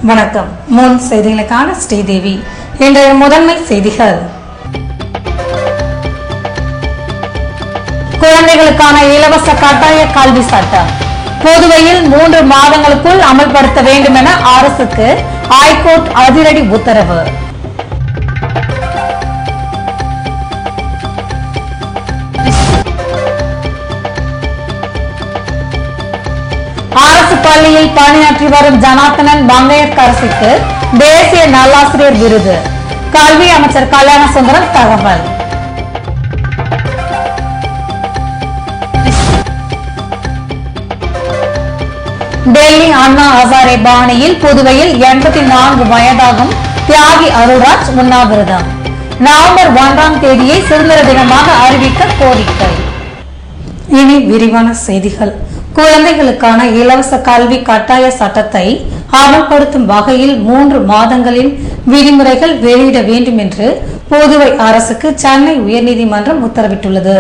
வணக்கம். முன் செய்திகளுக்கான ஸ்ரீதேவி. இன்றைய முதன்மை செய்திகள். குழந்தைகளுக்கான இலவச கட்டாய கல்வி சட்டம் புதுவையில் 3 மாதங்களுக்குள் அமல்படுத்த வேண்டும் என அரசுக்கு ஹைகோர்ட் அதிரடி உத்தரவு. அரசு பள்ளியில் பணியாற்றி வரும் ஜனார்த்தனன் மங்கையர்கரசிக்கு தேசிய நல்லாசிரியர் விருது. கல்வி அமைச்சர் கல்யாண சுந்தரம் தகவல். டெல்லி அண்ணா ஹசாரே பாணியில் புதுவையில் 84 வயதாகும் தியாகி அருள்ராஜ் உண்ணாவிரதம். நவம்பர் 1ஆம் தேதியை சுதந்திர தினமாக அறிவிக்க கோரிக்கை. இனி விரிவான செய்திகள். குழந்தைகளுக்கான இலவச கல்வி கட்டாய சட்டத்தை அமல்படுத்தும் வகையில் 3 மாதங்களில் விதிமுறைகள் வெளியிட வேண்டும் என்று புதுவை அரசுக்கு சென்னை உயர்நீதிமன்றம் உத்தரவிட்டுள்ளது.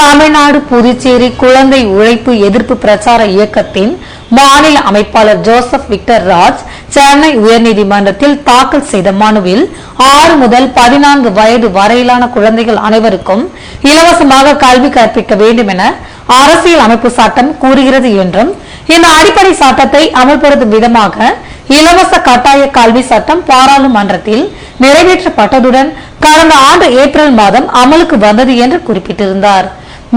தமிழ்நாடு புதுச்சேரி குழந்தை உழைப்பு எதிர்ப்பு பிரச்சார இயக்கத்தின் மாநில அமைப்பாளர் ஜோசப் விக்டர் ராஜ் சென்னை உயர்நீதிமன்றத்தில் தாக்கல் செய்த மனுவில் 6 முதல் 14 வயது வரையிலான குழந்தைகள் அனைவருக்கும் இலவசமாக கல்வி கற்பிக்க வேண்டும் என அரசியல் அமைப்பு சட்டம் கூறுகிறது என்றும், இந்த அடிப்படை சட்டத்தை அமல்படுத்தும் விதமாக இலவச கட்டாய கல்வி சட்டம் பாராளுமன்றத்தில் நிறைவேற்றப்பட்டதுடன் கடந்த ஆண்டு ஏப்ரல் மாதம் அமலுக்கு வந்தது என்று குறிப்பிட்டிருந்தார்.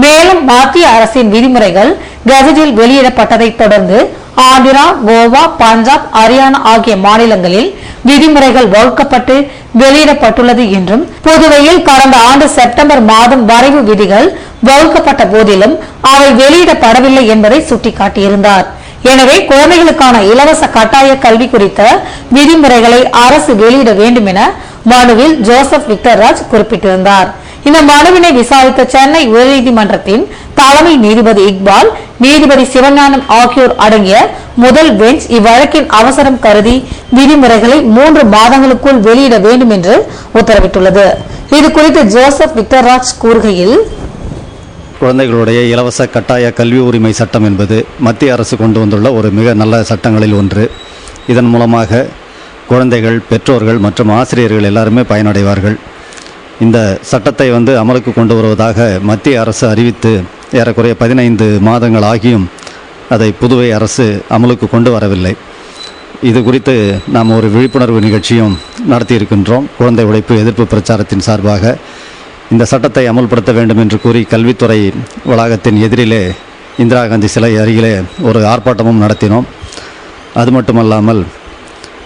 மேலும் மத்திய அரசின் விதிமுறைகள் கெசட்டில் வெளியிடப்பட்டதை தொடர்ந்து ஆந்திரா, கோவா, பஞ்சாப், ஹரியானா ஆகிய மாநிலங்களில் விதிமுறைகள் வகுக்கப்பட்டு வெளியிடப்பட்டுள்ளது என்றும், புதுவையில் கடந்த ஆண்டு செப்டம்பர் மாதம் வரைவு விதிகள் வகுக்கப்பட்ட போதிலும் அவை வெளியிடப்படவில்லை என்பதை சுட்டிக்காட்டியிருந்தார். எனவே குழந்தைகளுக்கான இலவச கட்டாய கல்வி குறித்த விதிமுறைகளை அரசு வெளியிட வேண்டும் என மனுவில் ஜோசப் விக்டர் ராஜ் குறிப்பிட்டிருந்தார். இந்த மனுவினை விசாரித்த சென்னை உயர்நீதிமன்றத்தின் தலைமை நீதிபதி இக்பால், நீதிபதி சிவஞானம் ஆகியோர் அடங்கிய முதல் பெஞ்ச் இவ்வழக்கின் அவசரம் கருதி விதிமுறைகளை 3 மாதங்களுக்குள் வெளியிட வேண்டும் என்று உத்தரவிட்டுள்ளது. இது குறித்து ஜோசப் விக்டர் ராஜ் கூறுகையில், குழந்தைகளுடைய இலவச கட்டாய கல்வி உரிமை சட்டம் என்பது மத்திய அரசு கொண்டு வந்துள்ள ஒரு மிக நல்ல சட்டங்களில் ஒன்று. இதன் மூலமாக குழந்தைகள், பெற்றோர்கள் மற்றும் ஆசிரியர்கள் எல்லாருமே பயனடைவார்கள். இந்த சட்டத்தை அமலுக்கு கொண்டு வருவதாக மத்திய அரசு அறிவித்து ஏறக்குறைய 15 மாதங்கள் ஆகியும் அதை புதுவை அரசு அமலுக்கு கொண்டு வரவில்லை. இது குறித்து நாம் ஒரு விழிப்புணர்வு நிகழ்ச்சியும் நடத்தியிருக்கின்றோம். குழந்தை உழைப்பு எதிர்ப்பு பிரச்சாரத்தின் சார்பாக இந்த சட்டத்தை அமல்படுத்த வேண்டும் என்று கூறி கல்வித்துறை வளாகத்தின் எதிரிலே இந்திரா காந்தி சிலை அருகிலே ஒரு ஆர்ப்பாட்டமும் நடத்தினோம். அது மட்டுமல்லாமல்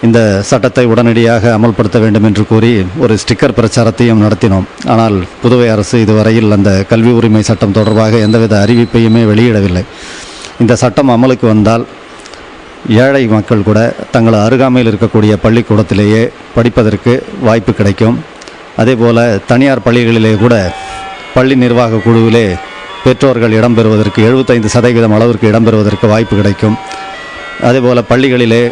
இந்த சட்டத்தை உடனடியாக அமல்படுத்த வேண்டும் என்று கூறி ஒரு ஸ்டிக்கர் பிரச்சாரத்தையும் நடத்தினோம். ஆனால் புதுவை அரசு இதுவரையில் அந்த கல்வி உரிமை சட்டம் தொடர்பாக எந்தவித அறிவிப்பையுமே வெளியிடவில்லை. இந்த சட்டம் அமலுக்கு வந்தால் ஏழை மக்கள் கூட தங்கள் அருகாமையில் இருக்கக்கூடிய பள்ளிக்கூடத்திலேயே படிப்பதற்கு வாய்ப்பு கிடைக்கும். அதேபோல் தனியார் பள்ளிகளிலே கூட பள்ளி நிர்வாக குழுவிலே பெற்றோர்கள் இடம்பெறுவதற்கு 75% அளவிற்கு இடம்பெறுவதற்கு வாய்ப்பு கிடைக்கும். அதேபோல் பள்ளிகளிலே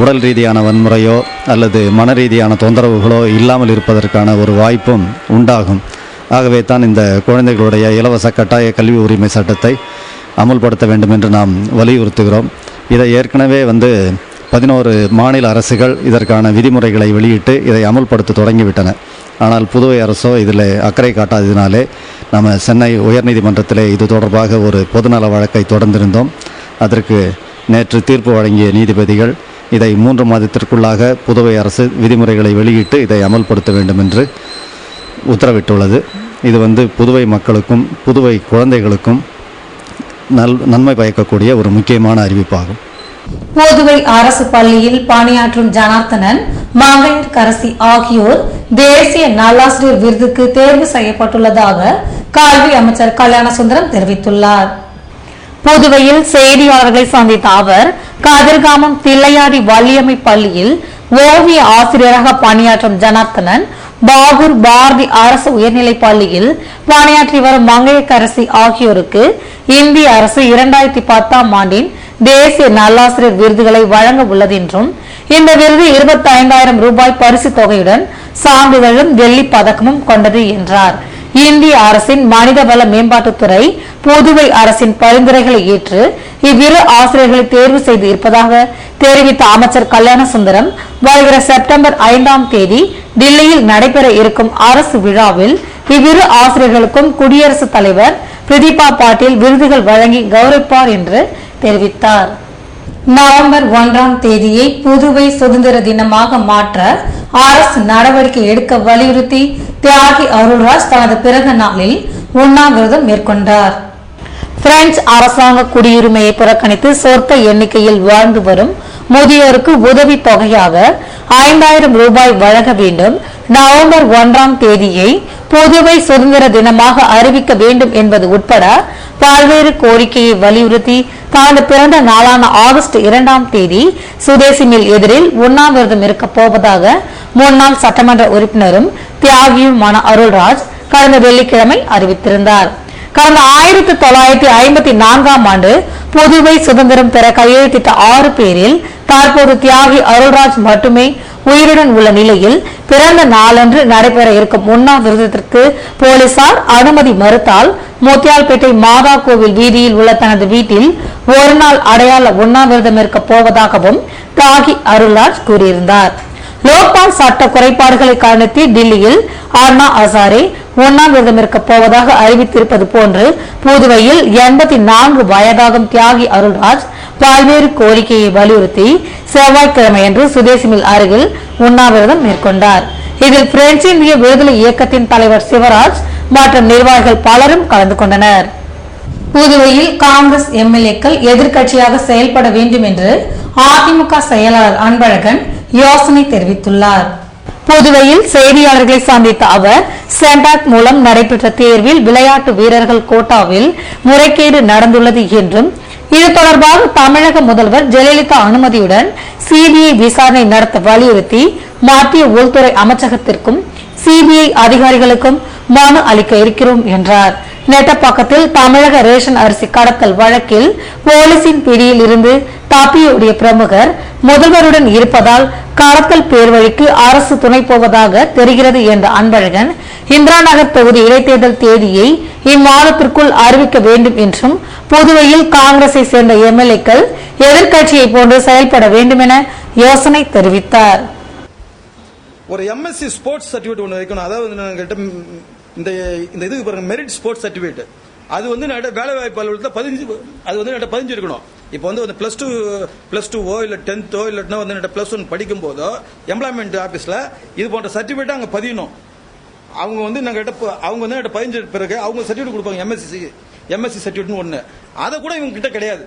உடல் ரீதியான வன்முறையோ அல்லது மன ரீதியான தொந்தரவுகளோ இல்லாமல் இருப்பதற்கான ஒரு வாய்ப்பும் உண்டாகும். ஆகவே தான் இந்த குழந்தைகளுடைய இலவச கட்டாய கல்வி உரிமை சட்டத்தை அமுல்படுத்த வேண்டும் என்று நாம் வலியுறுத்துகிறோம். இதை ஏற்கனவே 11 மாநில அரசுகள் இதற்கான விதிமுறைகளை வெளியிட்டு இதை அமுல்படுத்த தொடங்கிவிட்டன. ஆனால் புதுவை அரசோ இதில் அக்கறை காட்டாததினாலே நம்ம சென்னை உயர்நீதிமன்றத்திலே இது தொடர்பாக ஒரு பொதுநல வழக்கை தொடர்ந்திருந்தோம். அதற்கு நேற்று தீர்ப்பு வழங்கிய நீதிபதிகள் இதை 3 மாதத்திற்குள்ளாக புதுவை அரசு விதிமுறைகளை வெளியிட்டு இதை அமல்படுத்த வேண்டும் என்று உத்தரவிட்டுள்ளது. இது புதுவை மக்களுக்கும் புதுவை குழந்தைகளுக்கும் நன்மை பயக்கக்கூடிய ஒரு முக்கியமான அறிவிப்பாகும். புதுவை அரசு பள்ளியில் பணியாற்றும் ஜனார்த்தனன், மங்கையர்கரசி ஆகியோர் தேசிய நல்லாசிரியர் விருதுக்கு தேர்வு செய்யப்பட்டுள்ளதாக கல்வி அமைச்சர் கல்யாண சுந்தரம் தெரிவித்துள்ளார். புதுவையில் செய்தியாளர்களை சந்தித்த அவர், கதிர்காமம் தில்லையாடி வள்ளியம்மை பள்ளியில் ஓவிய ஆசிரியராக பணியாற்றும் ஜனார்த்தனன், பாகூர் பாரதி அரசு உயர்நிலைப் பள்ளியில் பணியாற்றி வரும் மங்கையர்கரசி ஆகியோருக்கு இந்திய அரசு 2010ஆம் ஆண்டின் தேசிய நல்லாசிரியர் விருதுகளை வழங்க உள்ளது என்றும், இந்த விருது 25,000 ரூபாய் பரிசு தொகையுடன் சான்றிதழும் வெள்ளி பதக்கமும் கொண்டது என்றார். இந்திய அரசின் மனிதவள மேம்பாட்டுத்துறை புதுவை அரசின் பரிந்துரைகளை ஏற்று இவ்விரு ஆசிரியர்களை தேர்வு செய்து இருப்பதாக தெரிவித்த அமைச்சர் கல்யாணசுந்தரம் வருகிற செப்டம்பர் 5ஆம் தேதி டில்லியில் நடைபெற இருக்கும் அரசு விழாவில் இவ்விரு ஆசிரியர்களுக்கும் குடியரசுத் தலைவர் பிரதீபா பாட்டீல் விருதுகள் வழங்கி கௌரவிப்பார் என்று தெரிவித்தார். நவம்பர் 1ஆம் தேதியை புதுவை சுதந்திர தினமாக மாற்ற அரசு நடவடிக்கை எடுக்க வலியுறுத்தி தியாகி அருள்ராஜ் தனது பிறந்த நாளில் உண்ணாவிரதம் மேற்கொண்டார். பிரெஞ்சு அரசாங்க குடியுரிமையை புறக்கணித்து சொற்ப எண்ணிக்கையில் வாழ்ந்து வரும் முதியோருக்கு உதவி தொகையாக 5000 ரூபாய் வழங்க வேண்டும், நவம்பர் 1ஆம் தேதியை புதுவை சுதந்திர தினமாக அறிவிக்க வேண்டும் என்பது உட்பட பல்வேறு கோரிக்கையை வலியுறுத்தி தனது பிறந்த நாளான ஆகஸ்ட் 2ஆம் தேதி சுதேசி மில் எதிரில் உண்ணாவிரதம் இருக்கப் போவதாக முன்னாள் சட்டமன்ற உறுப்பினரும் தியாகியுமான அருள்ராஜ் கடந்த வெள்ளிக்கிழமை அறிவித்திருந்தார். கடந்த 1954ஆம் ஆண்டு புதுவை சுதந்திரம் பெற கையெழுத்திட்ட 6 பேரில் தற்போது தியாகி அருள்ராஜ் மட்டுமே உயிருடன் உள்ள நிலையில் பிறந்த நாளன்று நடைபெற இருக்கும் உண்ணாவிரதத்திற்கு போலீசார் அனுமதி மறுத்தால் முத்தியால்பேட்டை மாதா கோவில் வீதியில் உள்ள தனது வீட்டில் ஒரு நாள் அடையாள உண்ணாவிரதம் இருக்க போவதாகவும் தியாகி அருள்ராஜ் கூறியிருந்தார். லோக்பால் சட்ட குறைபாடுகளை காரணத்தி டில்லியில் அண்ணா ஹசாரே உண்ணாவிரதம் இருக்க போவதாக அறிவித்திருப்பது போன்று புதுவையில் 84 வயதாகும் தியாகி அருள்ராஜ் பல்வேறு கோரிக்கையை வலியுறுத்தி செவ்வாய்க்கிழமையன்று சுதேசி மில் அருகில் உண்ணாவிரதம் மேற்கொண்டார். இதில் பிரெஞ்சு இந்திய விடுதலை இயக்கத்தின் தலைவர் சிவராஜ் மற்றும் நிர்வாகிகள் பலரும் கலந்து கொண்டனர். புதுவையில் காங்கிரஸ் எம்எல்ஏக்கள் எதிர்க்கட்சியாக செயல்பட வேண்டும் என்று அதிமுக செயலாளர் அன்பழகன் யோசனை தெரிவித்துள்ளார். புதுவையில் செய்தியாளர்களை சந்தித்த அவர் சென்டாக் மூலம் நடைபெற்ற தேர்வில் விளையாட்டு வீரர்கள் கோட்டாவில் முறைகேடு நடந்துள்ளது என்றும் இது தொடர்பாக தமிழக முதல்வர் ஜெயலலிதா அனுமதியுடன் சிபிஐ விசாரணை நடத்த வலியுறுத்தி மத்திய உள்துறை அமைச்சகத்திற்கும் சிபிஐ அதிகாரிகளுக்கும் மனு அளிக்க இருக்கிறோம் என்றார். நெட்டப்பாக்கத்தில் தமிழக ரேஷன் அரிசி கடத்தல் வழக்கில் போலீசின் பிடியில் இருந்து தப்பியோடிய பிரமுகர் முதல்வருடன் இருப்பதால் கடத்தல் பேர்வழிக்கு அரசு துணை போவதாக தெரிகிறது என்ற அன்பழகன் இந்திரா நகர் தொகுதி இடைத்தேர்தல் தேதியை இம்மாதத்திற்குள் அறிவிக்க வேண்டும் என்றும் புதுவையில் காங்கிரஸை சேர்ந்த எம்எல்ஏக்கள் எதிர்க்கட்சியை போன்று செயல்பட வேண்டும் என யோசனை தெரிவித்தார். ஒரு எம்எஸ்சி ஸ்போர்ட்ஸ் சர்டிபிகேட் ஒன்று வைக்கணும். அதாவது இந்த இதுக்கு பாருங்க, மெரிட் ஸ்போர்ட்ஸ் சர்டிபிகேட் அது வந்து வேலை வாய்ப்பு அலுவலகத்தில் 15 இருக்கணும். இப்போ வந்து +2 இல்ல 10th இல்லைன்னா வந்து +1 படிக்கும் போதோ எம்ப்ளாய்மெண்ட் ஆபீஸ்ல இது போன்ற சர்டிபிகேட் அங்க பதியணும். அவங்க வந்து அவங்க வந்து 15 பிறகு அவங்க சர்டிபிகேட் கொடுப்பாங்க, எம்எஸ்சி சர்டிபிகேட் ஒண்ணு. அதை கூட இவங்க கிட்ட கிடையாது.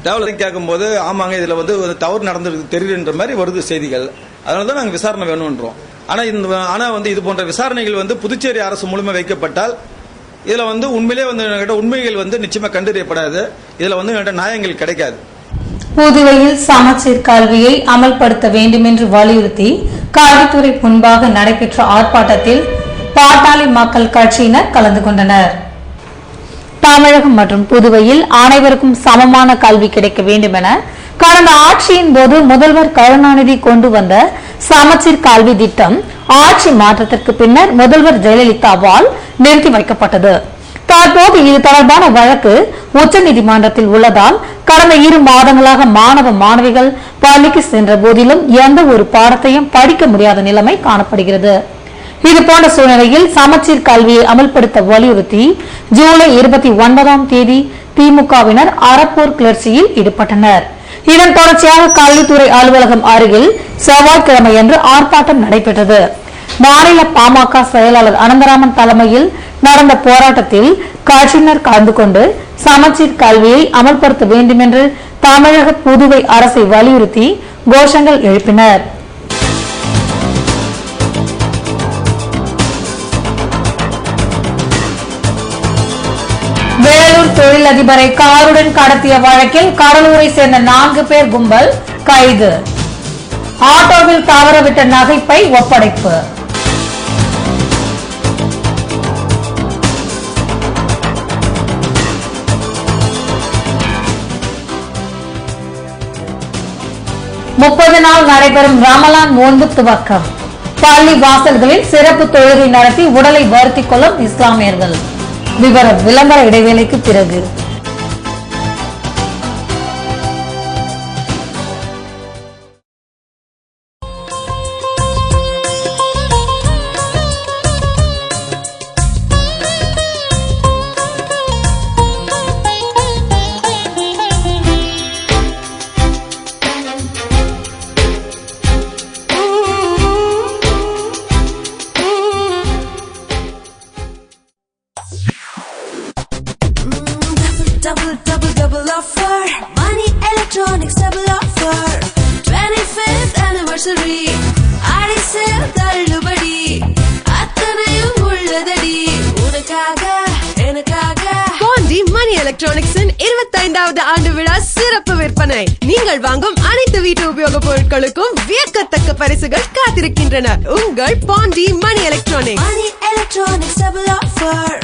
டெவலப்பிங் கேட்கும் போது ஆமாங்க இதுல வந்து தவறு நடந்திருக்கு தெரியுன்ற மாதிரி வருது செய்திகள். அதனாலதான் நாங்க விசாரணை வேணும்ன்றோம். ஆனா வந்து இது போன்ற விசாரணைகள் வந்து புதுச்சேரி அரசு மூலமா வைக்கப்பட்டால் இதுல வந்து உண்மையிலே வந்து உண்மைகள் வந்து நிச்சயமா கண்டறியப்படாது. இதுல வந்து நியாயங்கள் கிடைக்காது. புதுவையில் சமச்சீர் கல்வியை அமல்படுத்த வேண்டும் என்று வலியுறுத்தி கல்வித்துறை முன்பாக நடைபெற்ற ஆர்ப்பாட்டத்தில் பாட்டாளி மக்கள் கட்சியினர் கலந்து கொண்டனர். தமிழகம் மற்றும் புதுவையில் அனைவருக்கும் சமமான கல்வி கிடைக்க வேண்டும் என கடந்த ஆட்சியின் போது முதல்வர் கருணாநிதி கொண்டு வந்த சமச்சீர் கல்வி திட்டம் ஆட்சி மாற்றத்திற்கு பின்னர் முதல்வர் ஜெயலலிதாவால் நிறுத்தி வைக்கப்பட்டது. தற்போது இது தொடர்பான வழக்கு உச்சநீதிமன்றத்தில் உள்ளதால் கடந்த 2 மாதங்களாக மாணவ மாணவிகள் பள்ளிக்கு சென்ற போதிலும் எந்த ஒரு பாடத்தையும் படிக்க முடியாத நிலைமை காணப்படுகிறது. இதுபோன்ற சூழ்நிலையில் சமச்சீர் கல்வியை அமல்படுத்த வலியுறுத்தி ஜூலை 29ஆம் தேதி திமுகவினர் அறப்போர் கிளர்ச்சியில் ஈடுபட்டனர். இதன் தொடர்ச்சியாக கல்வித்துறை அலுவலகம் அருகில் செவ்வாய்க்கிழமையன்று ஆர்ப்பாட்டம் நடைபெற்றது. மாநில பாமக செயலாளர் அனந்தராமன் தலைமையில் நடந்த போராட்டத்தில் கட்சியினர் கலந்து கொண்டு சமச்சீர் கல்வியை அமல்படுத்த வேண்டும் என்று தமிழக புதுவை அரசை வலியுறுத்தி கோஷங்கள் எழுப்பினர். வேலூர் தொழிலதிபரை காருடன் கடத்திய வழக்கில் கடலூரை சேர்ந்த 4 பேர் கும்பல் கைது. ஆட்டோவில் தவறவிட்ட நகைப்பை ஒப்படைப்பு. முப்பது நாள் நடைபெறும் ரமலான் நோன்பு துவக்கம். பள்ளி வாசல்களில் சிறப்பு தொழுகை நடத்தி உடலை வருத்திக் கொள்ளும் இஸ்லாமியர்கள். விவரம் விளம்பர இடைவேளைக்கு பிறகு. Double offer. Money Electronics double offer. 25th anniversary. ஆடி சேல் தள்ளுபடி அத்தனையும் உள்ளதடி உனக்காக எனக்காக. பாண்டி மணி எலக்ட்ரானிக்ஸின் 25வது ஆண்டு விழா சிறப்பு விற்பனை. நீங்கள் வாங்கும் அனைத்து வீட்டு உபயோக பொருட்களுக்கும் வியக்கத்தக்க பரிசுகள் காத்திருக்கின்றன. உங்கள் பாண்டி மணி எலக்ட்ரானிக்ஸ். மணி எலக்ட்ரானிக்ஸ் டபுள் ஆஃபர்.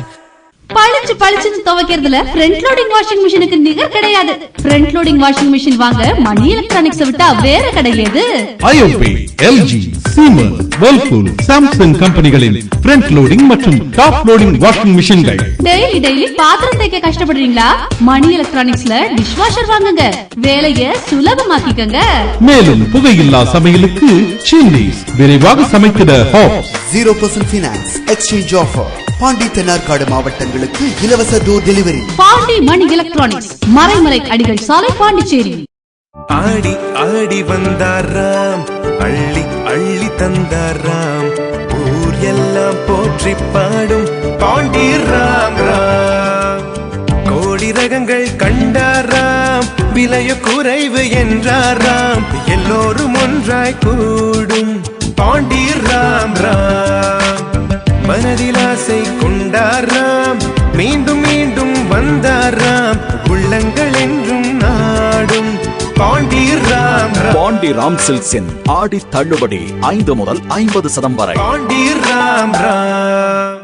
பளிச்சு பளிச்சுன்னு துவைக்கிறதுல ஃப்ரண்ட் லோடிங் வாஷிங் மிஷினுக்கு நிகர் கிடையாது. ஃப்ரண்ட் லோடிங் வாஷிங் மிஷின் வாங்க மணி எலக்ட்ரானிக்ஸ் விட்டா வேற கிடையாது. IOB, LG, Siemens, Whirlpool, Samsung கம்பெனிகளின் ஃப்ரண்ட் லோடிங் மற்றும் டாப் லோடிங் வாஷிங் மிஷின்கள். டெய்லி பாத்திரம் தேய்க்க கஷ்டப்படுறீங்களா? மணி எலக்ட்ரானிக்ஸ்ல டிஷ் வாஷர் வாங்குங்க. வேலையை சுலபமாக்கிக்கங்க. மேலும் புகையில்லா சமையலுக்கு சிம்னிஸ், விரைவாக சமைக்கிற hobs. 0% finance exchange offer. Pondy Thennarkadu மாவட்டங்களுக்கு இலவச door delivery. Pondy Mani electronics, Maraimalai Adigal சாலை, பாண்டிச்சேரி. ஆடி ஆடி வந்தாராம், அள்ளி அள்ளி தந்தாராம், ஊர் எல்லாம் போற்றி பாடும் பாண்டி ராம் ராம். கோடி ரகங்கள் கண்டாராம், விலைய குறைவு என்றாராம், எல்லோரும் ஒன்றாய் கூடும் பாண்டி ராம் ராம். மனதில் ஆசை கொண்டாராம், மீண்டும் மீண்டும் வந்தாராம், உள்ளங்கள் என்றும் நாடும் பாண்டி ராம் ராம். பாண்டி ராம் சில்க்ஸின் ஆடி தள்ளுபடி 5 முதல் 50% வரை. பாண்டி ராம் ராம்.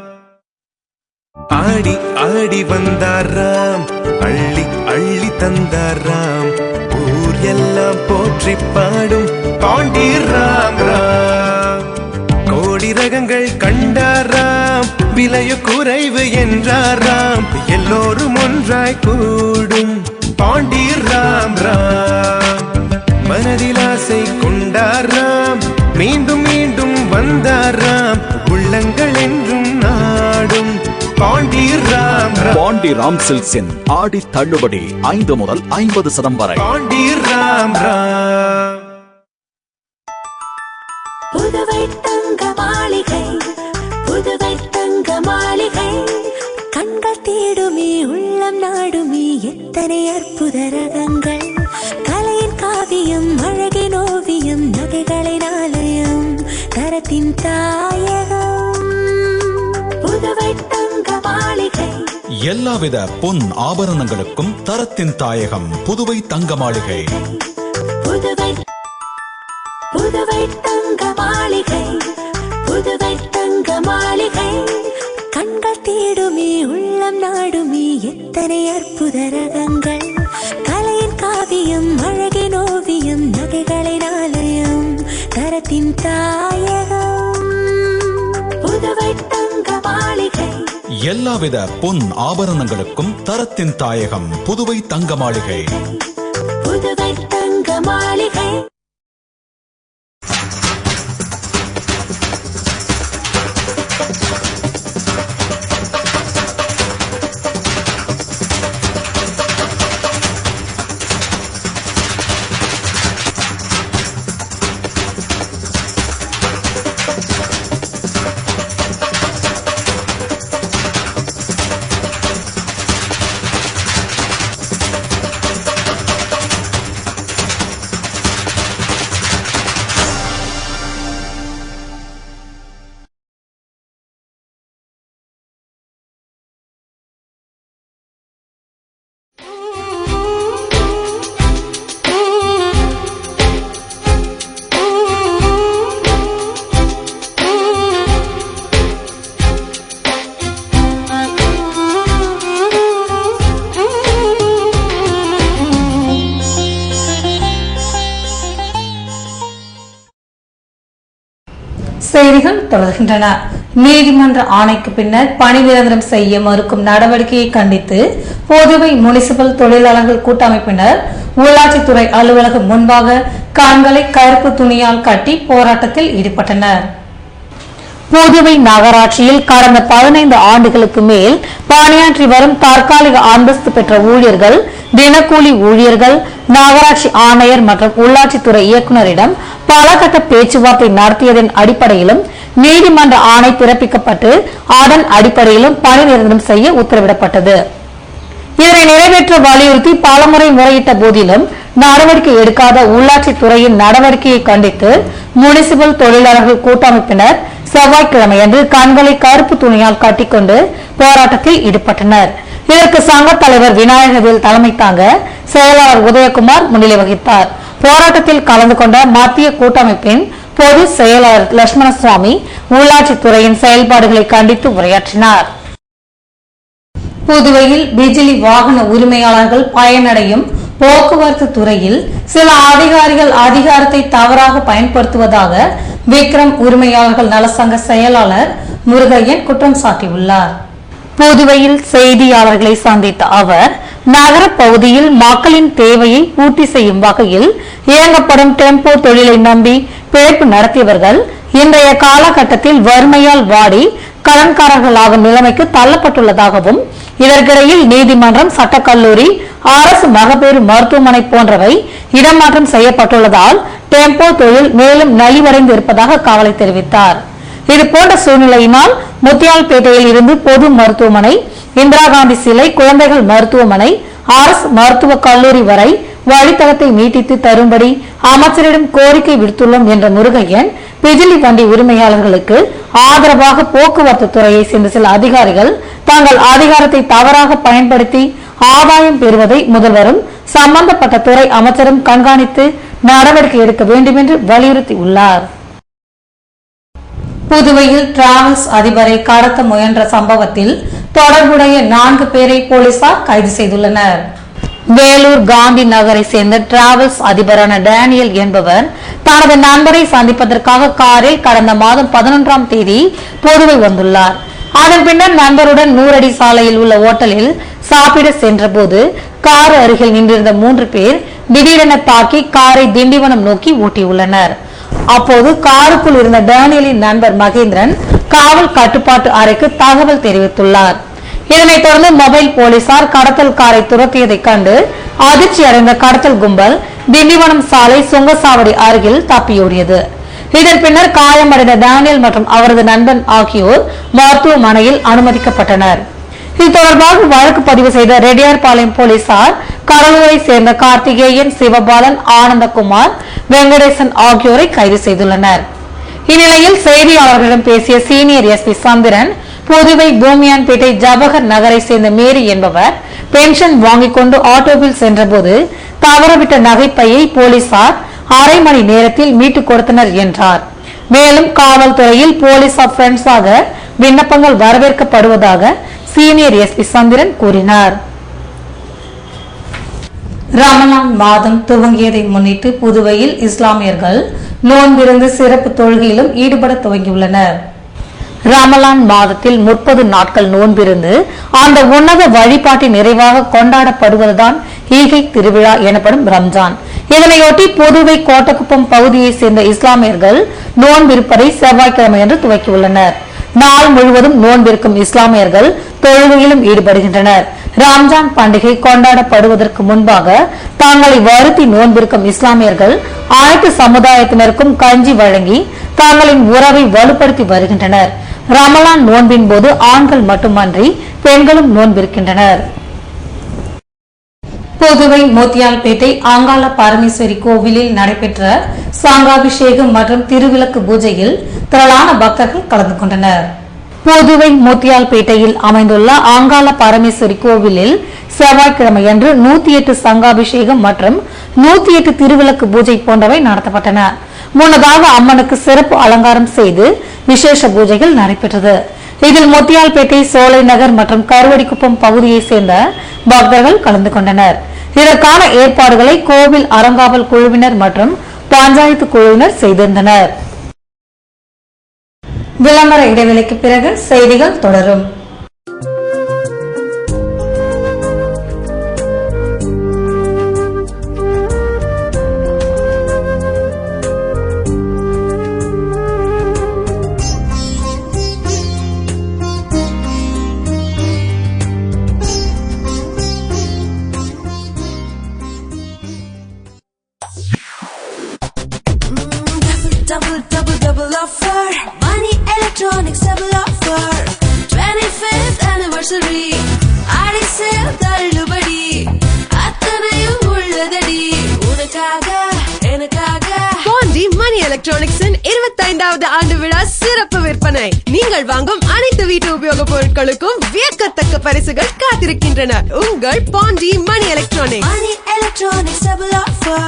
ஆடி ஆடி வந்தாராம், அள்ளி அள்ளி தந்தாராம், ஊர் எல்லாம் போற்றி பாடும் பாண்டி ராம் ராம். கோடி ரகங்கள் கண்டாராம், விலைய குறைவு என்றாராம், எல்லோரும் ஒன்றாய் கூடும் பாண்டி ராம் ராம். மனதில் ஆசை கொண்டாராம், மீண்டும் மீண்டும் வந்தாராம், உள்ளங்கள் என்றும் நாடும் பாண்டி ராம் ராம். பாண்டி ராம் சில்க்ஸின் ஆடி தள்ளுபடி 5 முதல் 50% வரை. பாண்டி ராம் ராம். புதுவை தங்க மாளிகை, புதுவை தங்க மாளிகை, கண்கள் தேடுமே உள்ளம் நாடுமே எத்தனை அற்புத ரகங்கள். கலையின் காவியம், அழகின் ஓவியம், நகைகளின் ஆலயம், தரத்தின் தாயகம். புதுவை தங்க மாளிகை. எல்லாவித பொன் ஆபரணங்களுக்கும் தரத்தின் தாயகம் புதுவை தங்க மாளிகை. புதுவை புதுவை தங்க மாளிகை, புதுவை தங்க மாளிகை, கண்கள் தேடுமே உள்ளம் நாடுமே எத்தனை அற்புத ரகங்கள். கலையின் காவியம், அழகின் ஓவியம், நகைகளின் ஆலயம், தரத்தின் தாயகம். புதுவை தங்க மாளிகை. எல்லாவித பொன் ஆபரணங்களுக்கும் தரத்தின் தாயகம் புதுவை தங்க மாளிகை. புதுவை தங்க மாளிகை. செய்திகள் தொடர்கின்றன. நீதிமன்ற ஆணைக்கு பின்னர் பணி நிரந்தரம் செய்ய மறுக்கும் நடவடிக்கையை கண்டித்து புதுவை முனிசிபல் தொழிலாளர்கள் கூட்டமைப்பினர் உள்ளாட்சித்துறை அலுவலகம் முன்பாக கண்களை கருப்பு துணியால் கட்டி போராட்டத்தில் ஈடுபட்டனர். புதுவை நகராட்சியில் கடந்த 15 ஆண்டுகளுக்கு மேல் பணியாற்றி வரும் தற்காலிக அந்தஸ்து பெற்ற ஊழியர்கள், தினக்கூலி ஊழியர்கள், நகராட்சி ஆணையர் மற்றும் உள்ளாட்சித்துறை இயக்குநரிடம் பல கட்ட பேச்சுவார்த்தை நடத்தியதன் அடிப்படையிலும் நீதிமன்ற ஆணை பிறப்பிக்கப்பட்டு அதன் அடிப்படையிலும் பணி நிரந்தரம் செய்ய உத்தரவிடப்பட்டது. இதனை நிறைவேற்ற வலியுறுத்தி பலமுறை முறையிட்ட போதிலும் நடவடிக்கை எடுக்காத உள்ளாட்சித்துறையின் நடவடிக்கையை கண்டித்து முனிசிபல் தொழிலாளர்கள் கூட்டமைப்பினர் செவ்வாய்க்கிழமையன்று கண்களை கருப்பு துணியால் கட்டிக்கொண்டு போராட்டத்தில் ஈடுபட்டனர். இதற்கு சங்க தலைவர் விநாயகவேல் தலைமை தாங்க செயலாளர் உதயகுமார் முன்னிலை வகித்தார். போராட்டத்தில் கலந்து கொண்ட மத்திய கூட்டமைப்பின் பொது செயலாளர் லட்சுமணசுவாமி உள்ளாட்சித்துறையின் செயல்பாடுகளை கண்டித்து உரையாற்றினார். புதுவையில் பிஜிலி வாகன உரிமையாளர்கள் பயனடையும் போக்குவரத்து துறையில் சில அதிகாரிகள் அதிகாரத்தை தவறாக பயன்படுத்துவதாக விக்ரம் உரிமையாளர்கள் நலசங்க செயலாளர் முருகையன் குற்றம் சாட்டியுள்ளார். புதுவையில் செய்தியாளர்களை சந்தித்த அவர், நகர பகுதியில் மக்களின் தேவையை பூர்த்தி செய்யும் வகையில் இயங்கப்படும் டெம்போ தொழிலை நம்பி பிழைப்பு நடத்தியவர்கள் இன்றைய காலகட்டத்தில் வறுமையால் வாடி கடன்காரர்களாகும் நிலைமைக்கு தள்ளப்பட்டுள்ளதாகவும், இதற்கிடையில் நீதிமன்றம், சட்டக்கல்லூரி, அரசு மகப்பேறு மருத்துவமனை போன்றவை இடமாற்றம் செய்யப்பட்டுள்ளதால் டெம்போ தொழில் மேலும் நலிவடைந்து இருப்பதாக கவலை தெரிவித்தார். இதுபோன்ற சூழ்நிலையினால் முத்தியால்பேட்டையில் இருந்து பொது மருத்துவமனை, இந்திரா காந்தி சிலை, குழந்தைகள் மருத்துவமனை, அரசு மருத்துவக் கல்லூரி வரை வழித்தடத்தை நீட்டித்து தரும்படி அமைச்சரிடம் கோரிக்கை விடுத்துள்ளோம் என்ற முருகையன், பிஜிலி வண்டி உரிமையாளர்களுக்கு ஆதரவாக போக்குவரத்து துறையை சேர்ந்த சில அதிகாரிகள் தங்கள் அதிகாரத்தை தவறாக பயன்படுத்தி ஆதாயம் பெறுவதை முதல்வரும் சம்பந்தப்பட்ட துறை அமைச்சரும் கண்காணித்து நடவடிக்கை எடுக்க வேண்டும் என்று வலியுறுத்தியுள்ளார். புதுவையில் டிராவல்ஸ் அதிபரை கடத்த முயன்ற சம்பவத்தில் தொடர்புடைய 4 பேரை போலீசார் கைது செய்துள்ளனர். வேலூர் காந்தி நகரை சேர்ந்த டிராவல்ஸ் அதிபரான டேனியல் என்பவர் தனது நண்பரை சந்திப்பதற்காக காரில் கடந்த மாதம் 11ஆம் தேதி புதுவை வந்துள்ளார். அதன் பின்னர் நண்பருடன் 100 அடி சாலையில் உள்ள ஓட்டலில் சாப்பிட சென்ற போது கார் அருகில் நின்றிருந்த 3 பேர் திடீரென தாக்கி காரை திண்டிவனம் நோக்கி ஓட்டியுள்ளனர். அப்போது காருக்குள் இருந்த டேனியலின் நண்பர் மகேந்திரன் காவல் கட்டுப்பாட்டு அறைக்கு தகவல் தெரிவித்துள்ளார். இதனைத் தொடர்ந்து மொபைல் போலீசார் கடத்தல் காரை துரத்தியதை கண்டு அதிர்ச்சி அடைந்த கடத்தல் கும்பல் திண்டிவனம் சாலை சுங்கசாவடி அருகில் தப்பியோடியது. இதன் பின்னர் காயமடைந்த டேனியல் மற்றும் அவரது நண்பன் ஆகியோர் மருத்துவமனையில் அனுமதிக்கப்பட்டனர். இது தொடர்பாக வழக்கு பதிவு செய்த ரெட்டியார்பாளையம் போலீசார் கடலூரை சேர்ந்த கார்த்திகேயன், சிவபாலன், ஆனந்தகுமார், வெங்கடேசன் ஆகியோரை கைது செய்துள்ளனர். இந்நிலையில் செய்தியாளர்களிடம் பேசிய சீனியர் எஸ்பி சந்திரன், புதுவை பூமியான்பேட்டை ஜவஹர் நகரை சேர்ந்த மேரி என்பவர் பென்ஷன் வாங்கிக் கொண்டு ஆட்டோவில் சென்றபோது தவறவிட்ட நகைப்பையை போலீசார் அரை மணி நேரத்தில் மீட்டுக் கொடுத்தனர் என்றார். மேலும் காவல்துறையில் போலீசார் ஃப்ரெண்ட்ஸாக விண்ணப்பங்கள் வரவேற்கப்படுவதாக சீனியர் எஸ்பி சந்திரன் கூறினார். ரமலான் மாதம் துவங்கியதை முன்னிட்டு புதுவையில் இஸ்லாமியர்கள் நோன்பிருந்து சிறப்பு தொழுகையிலும் ஈடுபட துவங்கியுள்ளனர். ரமலான் மாதத்தில் 30 நாட்கள் நோன்பிருந்து அந்த உன்னத வழிபாட்டின் நிறைவாக கொண்டாடப்படுவதுதான் ஈகை திருவிழா எனப்படும் ரம்ஜான். இதனையொட்டி புதுவை கோட்டக்குப்பம் பகுதியை சேர்ந்த இஸ்லாமியர்கள் நோன்பிருப்பதை செவ்வாய்க்கிழமையன்று துவக்கியுள்ளனர். நாள் முழுவதும் நோன்பிருக்கும் இஸ்லாமியர்கள் தொழுகையிலும் ஈடுபடுகின்றனர். ரம்ஜான் பண்டிகை கொண்டாடப்படுவதற்கு முன்பாக தங்களை வருத்தி நோன்பிருக்கும் இஸ்லாமியர்கள் அனைத்து சமுதாயத்தினருக்கும் கஞ்சி வழங்கி தங்களின் உறவை வலுப்படுத்தி வருகின்றனர். ரமலான் நோன்பின் போது ஆண்கள் மட்டுமன்றி பெண்களும் நோன்பிருக்கின்றனர். புதுவை மோத்தியால்பேட்டை அங்காள பரமேஸ்வரி கோவிலில் நடைபெற்ற சங்காபிஷேகம் மற்றும் திருவிளக்கு பூஜையில் திரளான பக்தர்கள் கலந்து கொண்டனர். புதுவை மோத்தியால்பேட்டையில் அமைந்துள்ள அங்காள பரமேஸ்வரி கோவிலில் செவ்வாய்க்கிழமையன்று 108 சங்காபிஷேகம் மற்றும் 108 திருவிளக்கு பூஜை போன்றவை நடத்தப்பட்டன. முன்னதாக அம்மனுக்கு சிறப்பு அலங்காரம் செய்து விசேஷ பூஜைகள் நடைபெற்றது. இதில் முத்தியால்பேட்டை, சோலை நகர் மற்றும் கருவடிக்குப்பம் பகுதியை சேர்ந்த பக்தர்கள் கலந்து கொண்டனர். இதற்கான ஏற்பாடுகளை கோவில் அறங்காவல் குழுவினர் மற்றும் பஞ்சாயத்து குழுவினர் செய்திருந்தனர். விளம்பர இடைவெளிக்கு பிறகு செய்திகள் தொடரும். Double offer. Money Electronics double offer. 25th anniversary. ஆடி சேல் தள்ளுபடி. அத்தனையும் உள்ளதடி. உனக்காக எனக்காக. பாண்டி மணி எலக்ட்ரானிக்ஸின் 25வது ஆண்டு விழா சிறப்பு விற்பனை. நீங்கள் வாங்கும் அனைத்து வீட்டு உபயோக பொருட்களுக்கும் வியக்கத்தக்க பரிசுகள் காத்திருக்கின்றன. உங்கள் Pandi Mani electronics. Money Electronics double offer.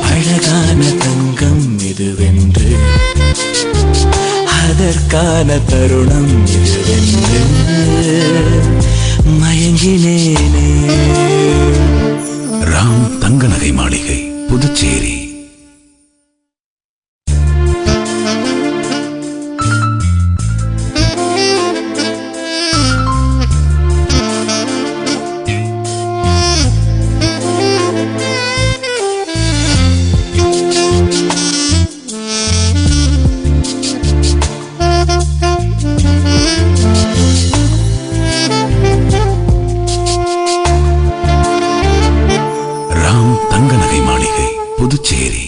அழகான தங்கம் இதுவென்று அதற்கான தருணம் இதுவென்று மயங்கினேனே. ராம் தங்க நகை மாளிகை, புதுச்சேரி. புதுச்சேரி.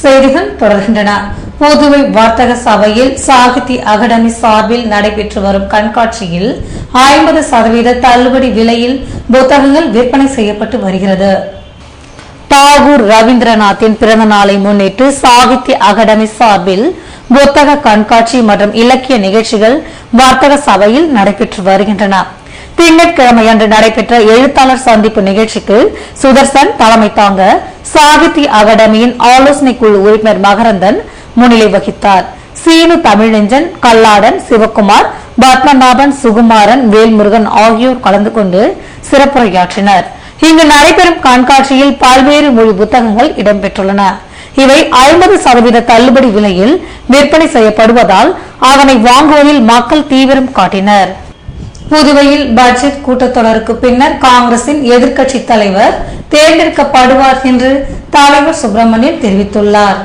செய்திகள் தொடர்கின்றன. புதுவை வர்த்தக சபையில் சாகித்ய அகாடமி சார்பில் நடைபெற்று வரும் கண்காட்சியில் 50% தள்ளுபடி விலையில் புத்தகங்கள் விற்பனை செய்யப்பட்டு வருகிறது. தாகூர் ரவீந்திரநாத்தின் பிறந்த நாளை முன்னிட்டு சாகித்ய அகாடமி சார்பில் புத்தக கண்காட்சி மற்றும் இலக்கிய நிகழ்ச்சிகள் வர்த்தக சபையில் நடைபெற்று வருகின்றன. திங்கட்கிழமை அன்று நடைபெற்ற எழுத்தாளர் சந்திப்பு நிகழ்ச்சிக்கு சுதர்சன் தலைமை தாங்க சாகித்ய அகாடமியின் ஆலோசனை குழு உறுப்பினர் மகரந்தன் முன்னிலை வகித்தார். சீனு தமிழஞ்சன், கல்லாடன், சிவகுமார், பத்மநாபன், சுகுமாரன், வேல்முருகன் ஆகியோர் கலந்து கொண்டு சிறப்புரையாற்றினர். இங்கு நடைபெறும் கண்காட்சியில் பல்வேறு மொழி புத்தகங்கள் இடம்பெற்றுள்ளன. இவை 50% தள்ளுபடி விலையில் விற்பனை செய்யப்படுவதால் அதனை வாங்குவதில் மக்கள் தீவிரம் காட்டினர். புதுவையில் பட்ஜெட் கூட்டத்தொடருக்கு பின்னர் காங்கிரசின் எதிர்க்கட்சி தலைவர் தேர்ந்தெடுக்கப்படுவார் என்று தலைவர் சுப்பிரமணியன் தெரிவித்துள்ளார்.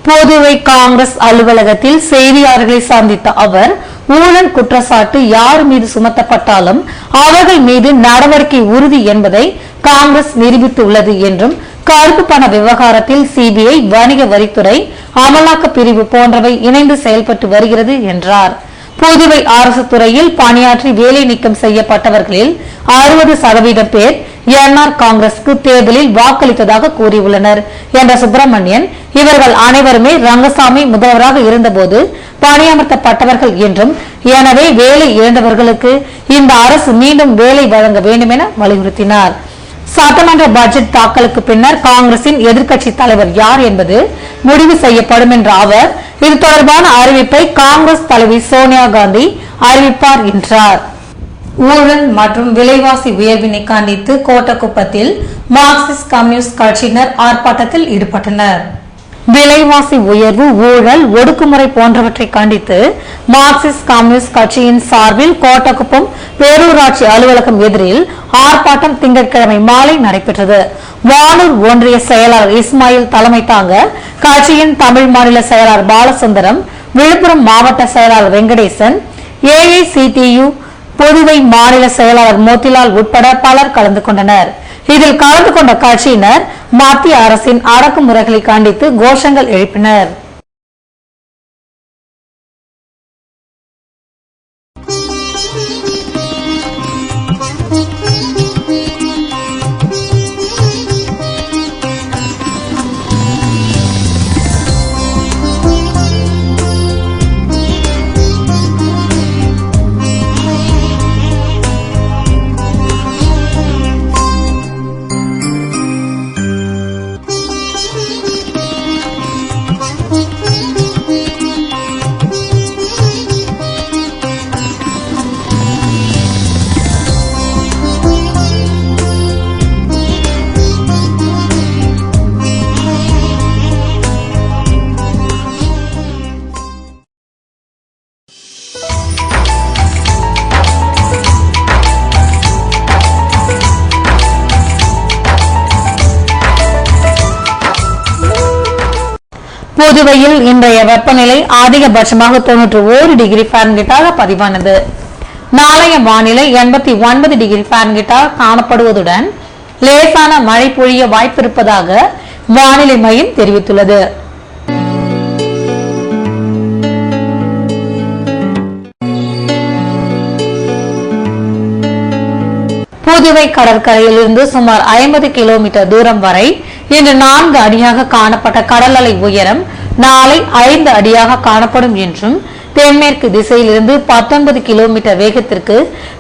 புதுவை காங்கிரஸ் அலுவலகத்தில் செய்தியாளர்களை சந்தித்த அவர், ஊழல் குற்றச்சாட்டு யார் மீது சுமத்தப்பட்டாலும் அவர்கள் மீது நடவடிக்கை உறுதி என்பதை காங்கிரஸ் நிரூபித்துள்ளது என்றும், கருப்பு பண விவகாரத்தில் சிபிஐ, வணிக வரித்துறை, அமலாக்க பிரிவு போன்றவை இணைந்து செயல்பட்டு வருகிறது என்றார். புதுவை அரசு துறையில் பணியாற்றி வேலை நீக்கம் செய்யப்பட்டவர்களில் 60% பேர் என்ஆர் காங்கிரசுக்கு தேர்தலில் வாக்களித்ததாக கூறியுள்ளனர் என்ற சுப்பிரமணியன், இவர்கள் அனைவருமே ரங்கசாமி முதல்வராக இருந்தபோது பணியமர்த்தப்பட்டவர்கள் என்றும், எனவே வேலை இழந்தவர்களுக்கு இந்த அரசு மீண்டும் வேலை வழங்க வேண்டும் என வலியுறுத்தினார். சட்டமன்ற பட்ஜெட் தாக்கலுக்கு பின்னர் காங்கிரசின் எதிர்க்கட்சி தலைவர் யார் என்பது முடிவு செய்யப்படும் என்ற அவர் இது தொடர்பான அறிவிப்பை காங்கிரஸ் தலைவி சோனியா காந்தி அறிவிப்பார் என்றார். ஊழல் மற்றும் விலைவாசி உயர்வினை கண்டித்து கோட்டக்குப்பத்தில் மார்க்சிஸ்ட் கம்யூனிஸ்ட் கட்சியினர் ஆர்ப்பாட்டத்தில் ஈடுபட்டனர். விலைவாசி உயர்வு, ஊழல், ஒடுக்குமுறை போன்றவற்றை கண்டித்து மார்க்சிஸ்ட் கம்யூனிஸ்ட் கட்சியின் சார்பில் கோட்டக்குப்பம் பேரூராட்சி அலுவலகம் எதிரில் ஆர்ப்பாட்டம் திங்கட்கிழமை மாலை நடைபெற்றது. வானூர் ஒன்றிய செயலாளர் இஸ்மாயில் தலைமை தாங்க கட்சியின் தமிழ் மாநில செயலாளர் பாலசுந்தரம், விழுப்புரம் மாவட்ட செயலாளர் வெங்கடேசன், AICTU புதுவை மாநில செயலாளர் மோத்திலால் உட்பட பலர் கலந்து கொண்டனர். இதில் கலந்து கொண்ட கட்சியினர் மத்திய அரசின் அடக்குமுறைகளை கண்டித்து கோஷங்கள் எழுப்பினர். புதுவையில் இன்றைய வெப்பநிலை அதிகபட்சமாக 91 டிகிரி ஃபாரன்ஹீட்டாக பதிவானது. நாளைய வானிலை 89 டிகிரி ஃபாரன்ஹீட்டாக காணப்படுவதுடன் லேசான மழை பொழிய வாய்ப்பிருப்பதாக வானிலை மையம் தெரிவித்துள்ளது. புதுவை கடற்கரையிலிருந்து சுமார் 50 கிலோமீட்டர் தூரம் வரை இன்று 4 அடியாக காணப்பட்ட கடல் அலை உயரம் நாளை 5 அடியாக காணப்படும் என்றும் தென்மேற்கு திசையிலிருந்து 19 கிலோமீட்டர் வேகத்திற்கு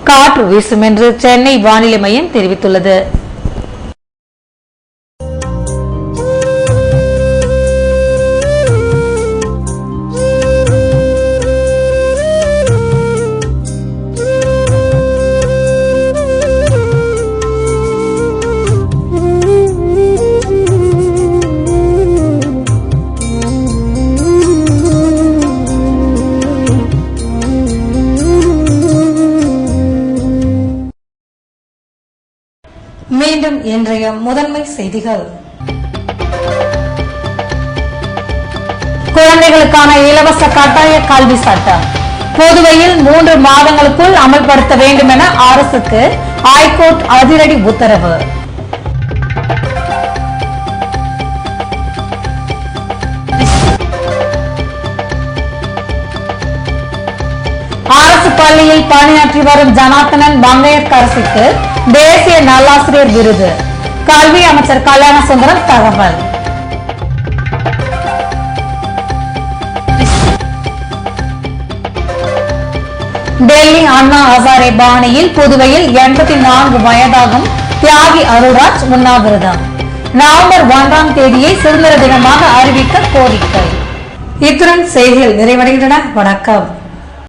காற்று வீசும் என்று சென்னை வானிலை மையம் தெரிவித்துள்ளது. மீண்டும் இன்றைய முதன்மை செய்திகள். குழந்தைகளுக்கான இலவச கட்டாய கல்வி சட்டம் புதுவையில் 3 மாதங்களுக்குள் அமல்படுத்த வேண்டும் என அரசுக்கு ஹைகோர்ட் அதிரடி உத்தரவு. அரசு பள்ளியில் பணியாற்றி வரும் ஜனார்த்தனன் மங்கையர்கரசிக்கு தேசிய நல்லாசிரியர் விருது. கல்வி அமைச்சர் கல்யாண சுந்தரம் தகவல். டெல்லி அண்ணா ஹசாரே பாணியில் புதுவையில் 84 வயதாகும் தியாகி அருள்ராஜ் உண்ணாவிரதம். நவம்பர் 1ஆம் தேதியை சுதந்திர தினமாக அறிவிக்க கோரிக்கை. இத்துடன் செய்திகள் நிறைவடைகின்றன. வணக்கம்.